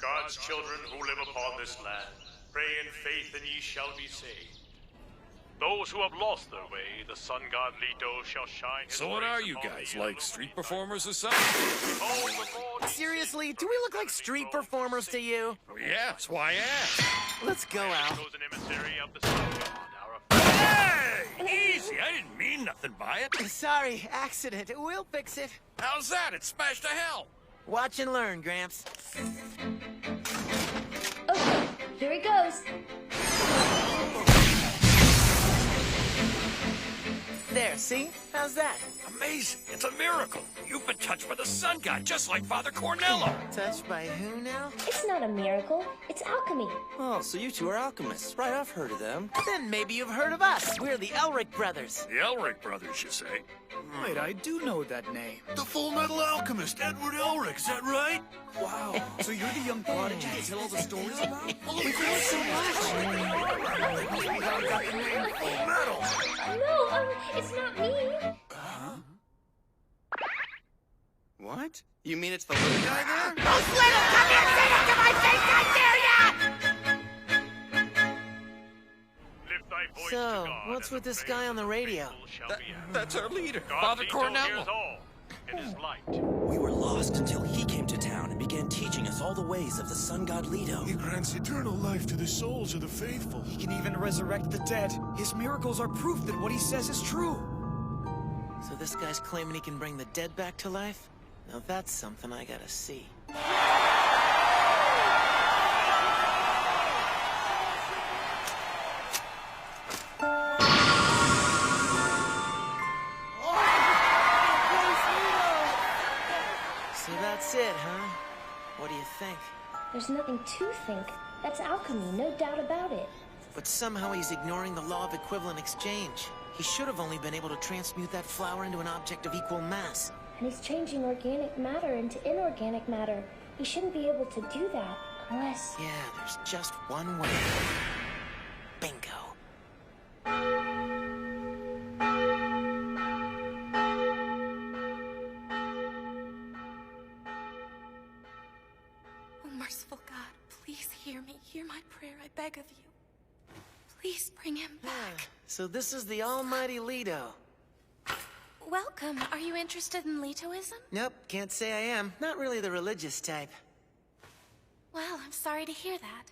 God's children who live upon this land, pray in faith and ye shall be saved. Those who have lost their way, the sun god Leto shall shine his So what rays are you upon guys, the like street performers or something? Oh, the Lord is Seriously, do we look like street performers to you? Yeah, that's why I asked. Let's go, Al. goes an emissary of the sun god, Hey! Easy, I didn't mean nothing by it. Sorry, accident. We'll fix it. How's that? It smashed to hell. Watch and learn, Gramps. Okay, here it goes. There, see? How's that? Amazing. It's a miracle. You've been touched by the sun god, just like Father Cornello. Touched by who now? It's not a miracle, it's alchemy. Oh, so you two are alchemists. Right, I've heard of them. Then maybe you've heard of us. We're the Elric brothers. The Elric brothers, you say? Wait, I do know that name. The Full Metal Alchemist, Edward Elric, is that right? Wow, so you're the young prodigy they tell all the stories about? We've heard so No, it's not me. What? You mean it's the little guy there? Lift thy voice So, to God, what's and with the this praise guy on of the radio? faithful shall be answered. That's our leader, God Father Leto Cornello. hears all. It is light. We were lost until he came to town and began teaching us all the ways of the sun god Leto. He grants eternal life to the souls of the faithful. He can even resurrect the dead. His miracles are proof that what he says is true. So this guy's claiming he can bring the dead back to life? Now that's something I gotta see. So that's it, huh? What do you think? There's nothing to think. That's alchemy, no doubt about it. But somehow he's ignoring the law of equivalent exchange. He should have only been able to transmute that flower into an object of equal mass. And he's changing organic matter into inorganic matter. He shouldn't be able to do that unless... Yeah, there's just one way. Bingo. Oh, merciful God, please hear me. Hear my prayer, I beg of you. Please bring him back. So this is the almighty Leto. Welcome. Are you interested in Letoism? Nope, can't say I am. Not really the religious type. Well, I'm sorry to hear that.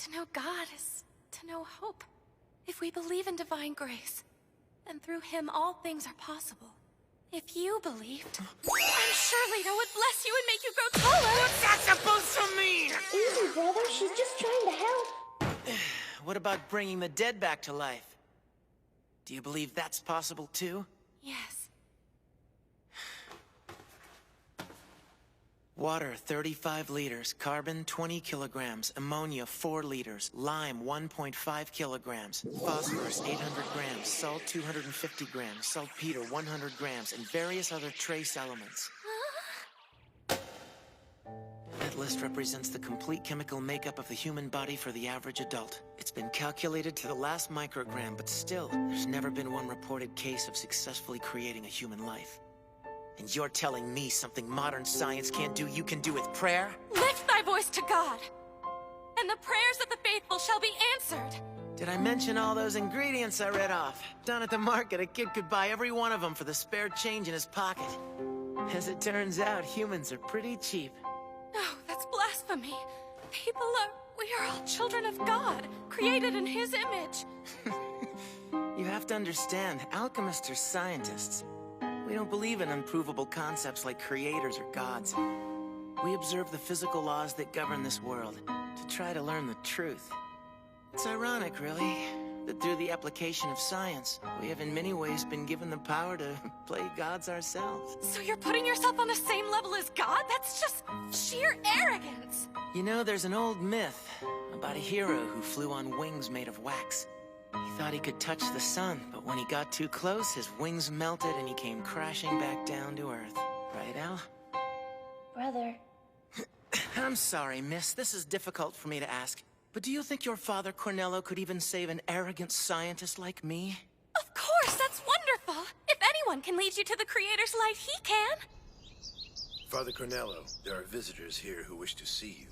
To know God is to know hope. If we believe in divine grace, then through him all things are possible. If you believed, I'm sure Leto would bless you and make you grow taller. What's that supposed to mean? Easy, brother, she's just trying to help. What about bringing the dead back to life? Do you believe that's possible too? Yes. Water, 35 liters. Carbon, 20 kilograms. Ammonia, 4 liters. Lime, 1.5 kilograms. Phosphorus, 800 grams. Salt, 250 grams. Saltpeter, 100 grams. And various other trace elements. That list represents the complete chemical makeup of the human body for the average adult. It's been calculated to the last microgram, but still, there's never been one reported case of successfully creating a human life. And you're telling me something modern science can't do, you can do with prayer? Lift thy voice to God, and the prayers of the faithful shall be answered. Did I mention all those ingredients I read off? Down at the market, a kid could buy every one of them for the spare change in his pocket. As it turns out, humans are pretty cheap. No, that's blasphemy. We are all children of God, created in his image. You have to understand, alchemists are scientists. We don't believe in unprovable concepts like creators or gods. We observe the physical laws that govern this world to try to learn the truth. It's ironic, really, that through the application of science, we have in many ways been given the power to play gods ourselves. So you're putting yourself on the same level as God? That's just sheer arrogance. You know, there's an old myth about a hero who flew on wings made of wax. He thought he could touch the sun, but when he got too close, his wings melted and he came crashing back down to Earth. Right, Al? Brother, I'm sorry, miss. This is difficult for me to ask. But do you think your father Cornello could even save an arrogant scientist like me? Of course, that's wonderful. If anyone can lead you to the Creator's light, he can. Father Cornello, there are visitors here who wish to see you.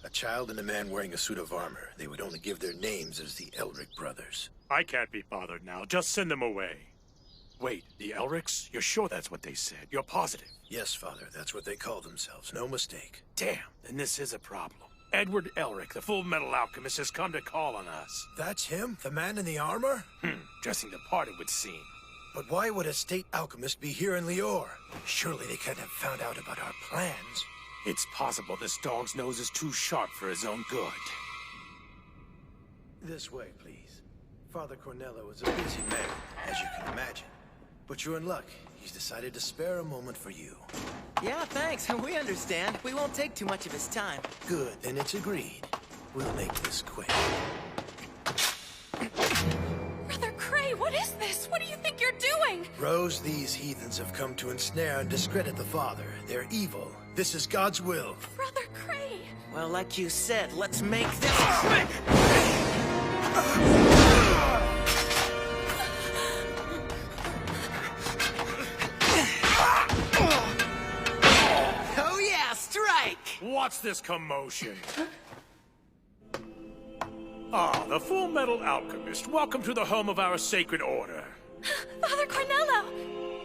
A child and a man wearing a suit of armor. They would only give their names as the Elric brothers. I can't be bothered now. Just send them away. Wait, the Elrics? You're sure that's what they said? You're positive? Yes, Father, that's what they call themselves. No mistake. Damn, then this is a problem. Edward Elric, the Full Metal Alchemist, has come to call on us. That's him? The man in the armor? Dressing the part, it would seem. But why would a state alchemist be here in Lior? Surely they can't have found out about our plans. It's possible this dog's nose is too sharp for his own good. This way, please. Father Cornello is a busy man, as you can imagine. But you're in luck. He's decided to spare a moment for you. Yeah, thanks. We understand. We won't take too much of his time. Good, then it's agreed. We'll make this quick. Brother Cray, what is this? What do you think you're doing? Rose, these heathens have come to ensnare and discredit the Father. They're evil. This is God's will. Brother Cray! Well, like you said, let's make this quick! Oh yeah, strike! What's this commotion? Ah, the Full Metal Alchemist. Welcome to the home of our sacred order. Father Cornello!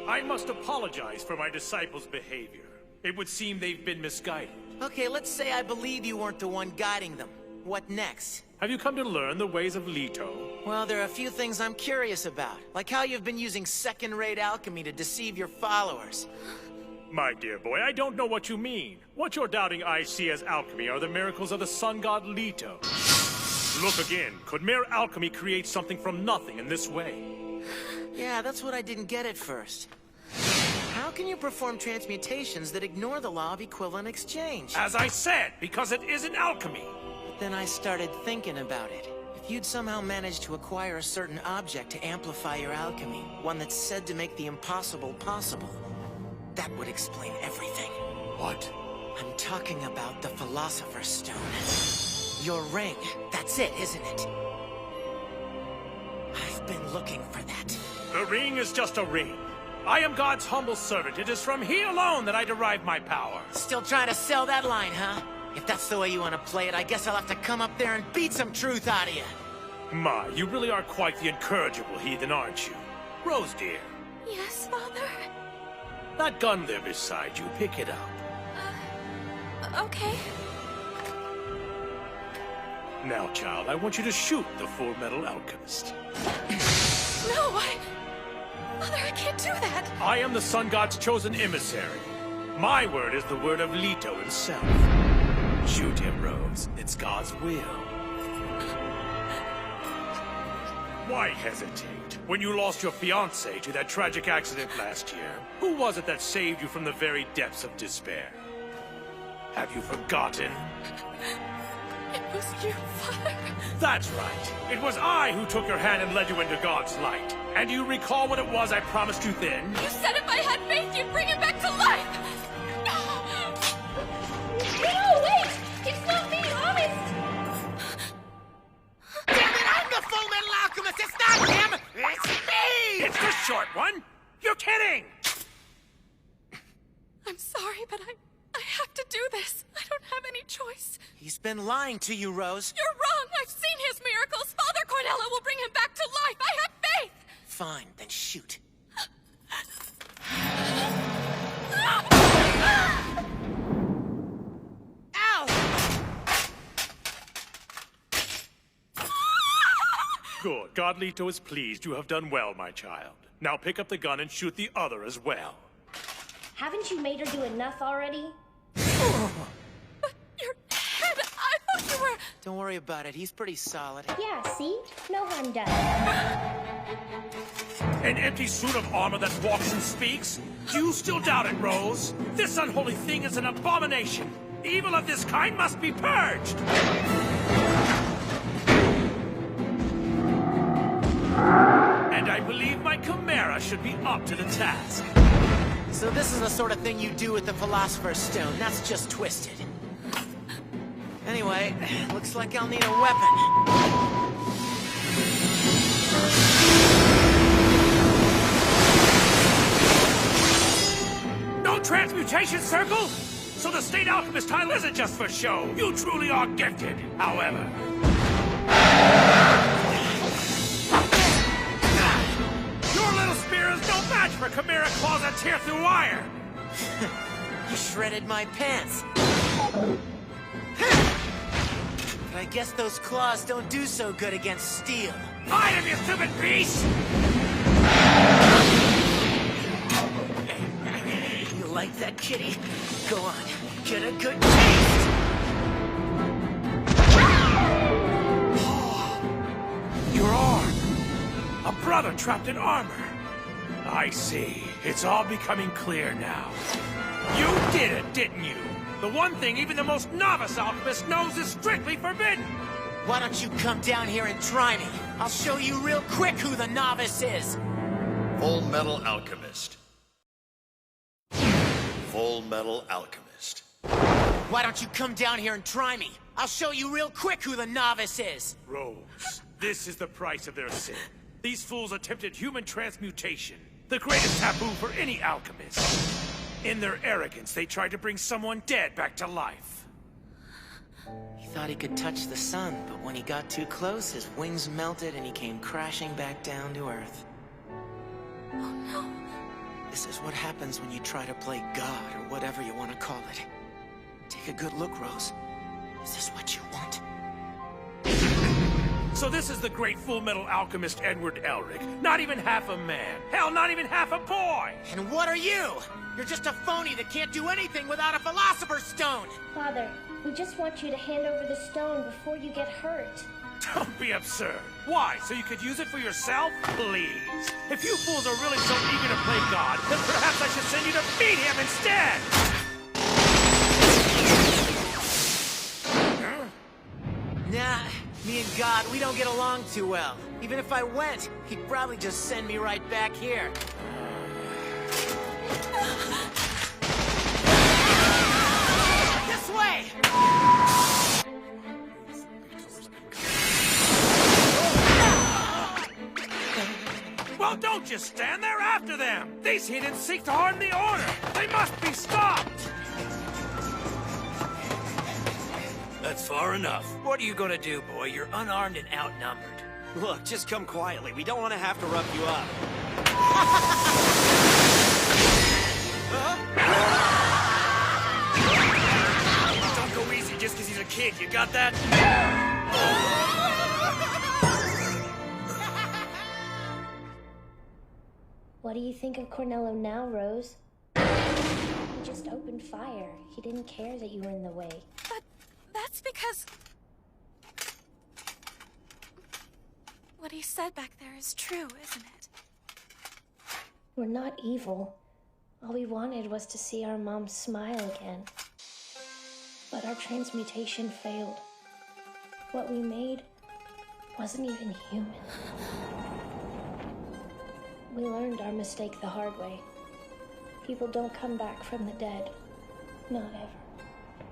I must apologize for my disciples' behavior. It would seem they've been misguided. Okay, let's say I believe you weren't the one guiding them. What next? Have you come to learn the ways of Leto? Well, there are a few things I'm curious about. Like how you've been using second-rate alchemy to deceive your followers. My dear boy, I don't know what you mean. What you're doubting I see as alchemy are the miracles of the sun god Leto. Look again. Could mere alchemy create something from nothing in this way? Yeah, that's what I didn't get at first. How can you perform transmutations that ignore the law of equivalent exchange? As I said, because it isn't alchemy. But then I started thinking about it. If you'd somehow managed to acquire a certain object to amplify your alchemy, one that's said to make the impossible possible, that would explain everything. What? I'm talking about the Philosopher's Stone. Your ring. That's it, isn't it? I've been looking for that. The ring is just a ring. I am God's humble servant. It is from he alone that I derive my power. Still trying to sell that line, huh? If that's the way you want to play it, I guess I'll have to come up there and beat some truth out of you. My, you really are quite the incorrigible heathen, aren't you? Rose, dear. Yes, Father? That gun there beside you, pick it up. Okay. Now, child, I want you to shoot the Full Metal Alchemist. No, Father, I can't do that. I am the sun god's chosen emissary. My word is the word of Leto himself. Shoot him, Rose. It's God's will. Why hesitate? When you lost your fiancé to that tragic accident last year, who was it that saved you from the very depths of despair? Have you forgotten? It was you, Father. That's right. It was I who took your hand and led you into God's light. And do you recall what it was I promised you then? You said if I had faith, you'd bring him back to life! No, wait! It's not me, honest! Damn it, I'm the Full Metal Alchemist! It's not him! It's me! It's the short one! You're kidding! I'm sorry, but I have to do this. I don't have any choice. He's been lying to you, Rose. You're wrong! I've seen his miracles! Father Cornello will bring him back to life! I have faith! Fine, then shoot. Ow! Good. God Leto is pleased. You have done well, my child. Now pick up the gun and shoot the other as well. Haven't you made her do enough already? But your head, I thought you were... Don't worry about it. He's pretty solid. Yeah, see? No harm done. An empty suit of armor that walks and speaks? Do you still doubt it, Rose? This unholy thing is an abomination. Evil of this kind must be purged. And I believe my Chimera should be up to the task. So this is the sort of thing you do with the Philosopher's Stone. That's just twisted. Anyway, looks like I'll need a weapon. No transmutation circle? So the state alchemist title isn't just for show. You truly are gifted, however. Your little spear is no match for Chimera claws that tear through iron. You shredded my pants. But I guess those claws don't do so good against steel. Fight him, you stupid beast! You like that, kitty? Go on, get a good taste! Your arm! A brother trapped in armor. I see. It's all becoming clear now. You did it, didn't you? The one thing even the most novice alchemist knows is strictly forbidden! Why don't you come down here and try me? I'll show you real quick who the novice is! Full Metal Alchemist. Full Metal Alchemist. Why don't you come down here and try me? I'll show you real quick who the novice is! Rose, this is the price of their sin. These fools attempted human transmutation, the greatest taboo for any alchemist. In their arrogance, they tried to bring someone dead back to life. He thought he could touch the sun, but when he got too close, his wings melted and he came crashing back down to Earth. Oh no. This is what happens when you try to play God, or whatever you want to call it. Take a good look, Rose. Is this what you want? So this is the great Full Metal Alchemist Edward Elric. Not even half a man. Hell, not even half a boy! And what are you? You're just a phony that can't do anything without a Philosopher's Stone! Father, we just want you to hand over the stone before you get hurt. Don't be absurd. Why? So you could use it for yourself? Please. If you fools are really so eager to play God, then perhaps I should send you to meet him instead! Nah, me and God, we don't get along too well. Even if I went, he'd probably just send me right back here. This way! Well, don't just stand there after them! These heathens seek to harm the Order! They must be stopped! That's far enough. What are you gonna do, boy? You're unarmed and outnumbered. Look, just come quietly. We don't want to have to rough you up. Don't go easy just because he's a kid. You got that? What do you think of Cornello now, Rose? He just opened fire. He didn't care that you were in the way. But that's because... what he said back there is true, isn't it? We're not evil. All we wanted was to see our mom smile again. But our transmutation failed. What we made wasn't even human. We learned our mistake the hard way. People don't come back from the dead. Not ever.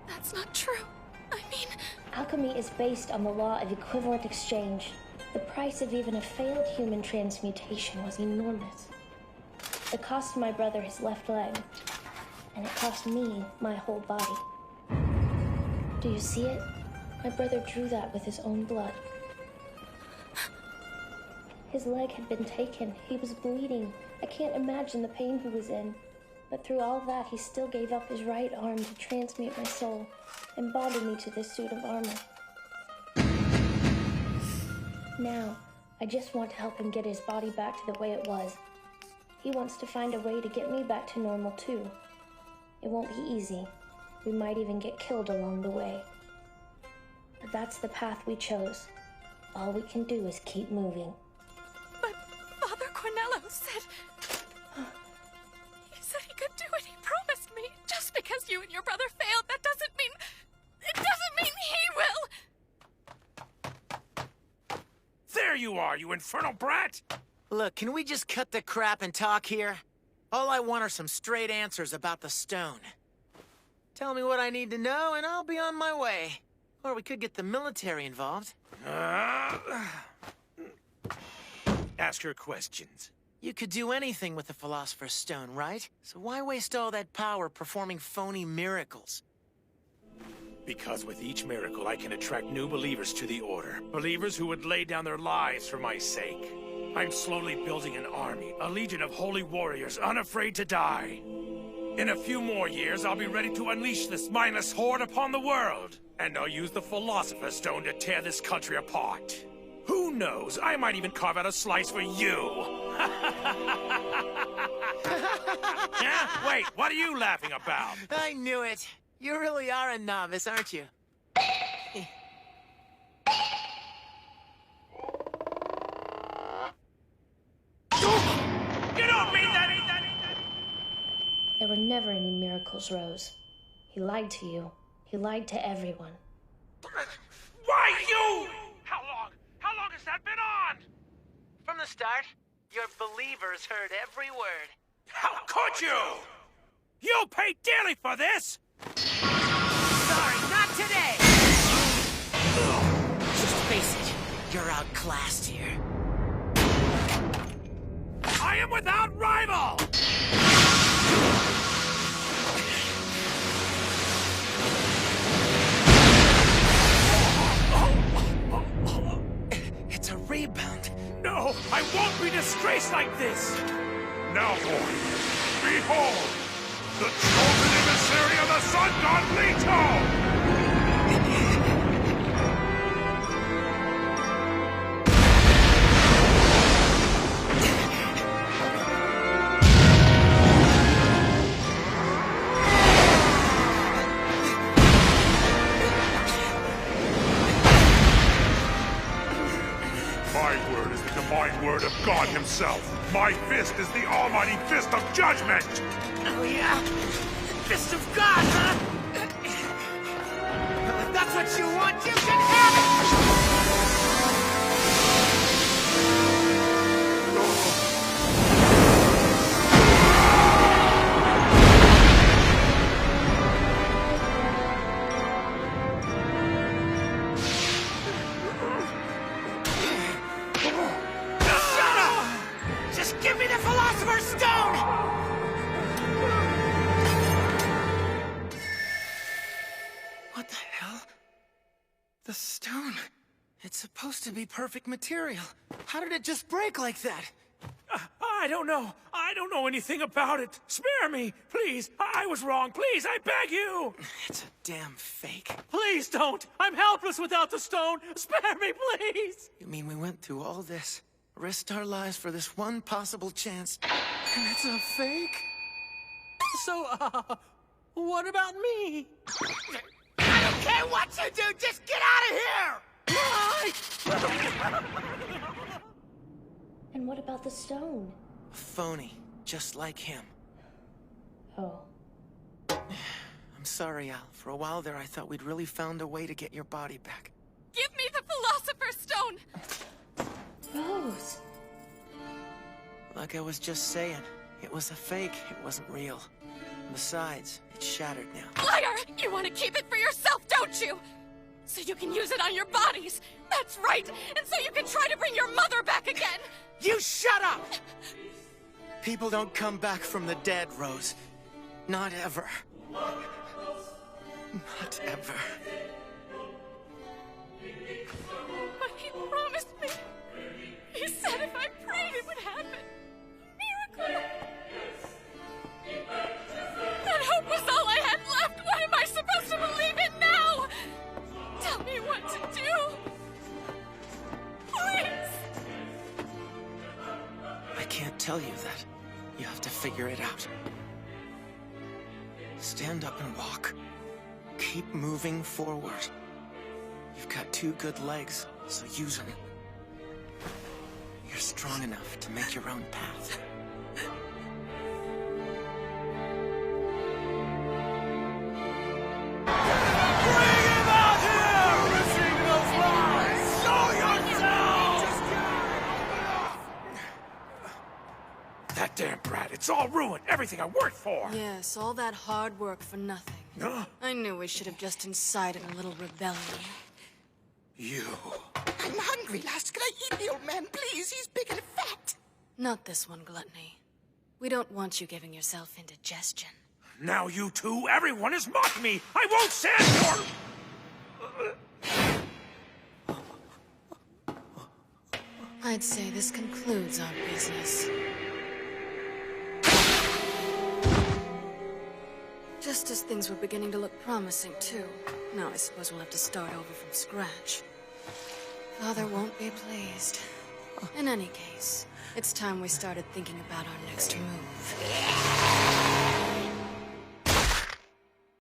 That's not true. I mean... Alchemy is based on the law of equivalent exchange. The price of even a failed human transmutation was enormous. It cost my brother his left leg, and it cost me my whole body. Do you see it? My brother drew that with his own blood. His leg had been taken. He was bleeding. I can't imagine the pain he was in. But through all that, he still gave up his right arm to transmute my soul and bonded me to this suit of armor. Now, I just want to help him get his body back to the way it was. He wants to find a way to get me back to normal, too. It won't be easy. We might even get killed along the way. But that's the path we chose. All we can do is keep moving. But Father Cornello said... he said he could do it. He promised me. Just because you and your brother failed, that doesn't mean... it doesn't mean he will! There you are, you infernal brat! Look, can we just cut the crap and talk here? All I want are some straight answers about the stone. Tell me what I need to know, and I'll be on my way. Or we could get the military involved. Ask her questions. You could do anything with the Philosopher's Stone, right? So why waste all that power performing phony miracles? Because with each miracle, I can attract new believers to the Order. Believers who would lay down their lives for my sake. I'm slowly building an army, a legion of holy warriors unafraid to die. In a few more years, I'll be ready to unleash this mindless horde upon the world. And I'll use the Philosopher's Stone to tear this country apart. Who knows? I might even carve out a slice for you. Yeah? Wait, what are you laughing about? I knew it. You really are a novice, aren't you? You don't mean that! There were never any miracles, Rose. He lied to you. He lied to everyone. Why you? How long has that been on? From the start, your believers heard every word. How could you? You'll pay dearly for this! Sorry, not today! Just face it, you're outclassed here. I am without rival! It's a rebound. No, I won't be disgraced like this! Now, boy, behold! The chosen emissary of the sun god Leto! My word is the divine word of God himself. My fist is the almighty fist of judgment! Oh, yeah? Fist of God, huh? Well, if that's what you want, you can have it! Shut up! Just give me the Philosopher's Stone! What the hell? The stone. It's supposed to be perfect material. How did it just break like that? I don't know. I don't know anything about it. Spare me, please. I was wrong. Please, I beg you. It's a damn fake. Please don't. I'm helpless without the stone. Spare me, please. You mean we went through all this, risked our lives for this one possible chance, and it's a fake? So, what about me? I don't care what you do, just get out of here! And what about the stone? A phony, just like him. Oh. I'm sorry, Al. For a while there, I thought we'd really found a way to get your body back. Give me the Philosopher's Stone! Rose! Like I was just saying, it was a fake. It wasn't real. Besides, it's shattered now. Liar! You want to keep it for yourself, don't you? So you can use it on your bodies. That's right. And so you can try to bring your mother back again. You shut up! People don't come back from the dead, Rose. Not ever. Not ever. But he promised me. He said if I prayed it would happen. A miracle. That hope was all I had left. What am I supposed to believe in now? Tell me what to do. Please. I can't tell you that. You have to figure it out. Stand up and walk. Keep moving forward. You've got 2 good legs, so use them. You're strong enough to make your own path. That damn brat. It's all ruined. Everything I worked for. Yes, all that hard work for nothing. I knew we should have just incited a little rebellion. You. I'm hungry, lass. Can I eat the old man, please? He's big and fat. Not this one, Gluttony. We don't want you giving yourself indigestion. Now you two, everyone has mocked me! I won't stand for... I'd say this concludes our business. Just as things were beginning to look promising, too. Now I suppose we'll have to start over from scratch. Father won't be pleased. In any case, it's time we started thinking about our next move.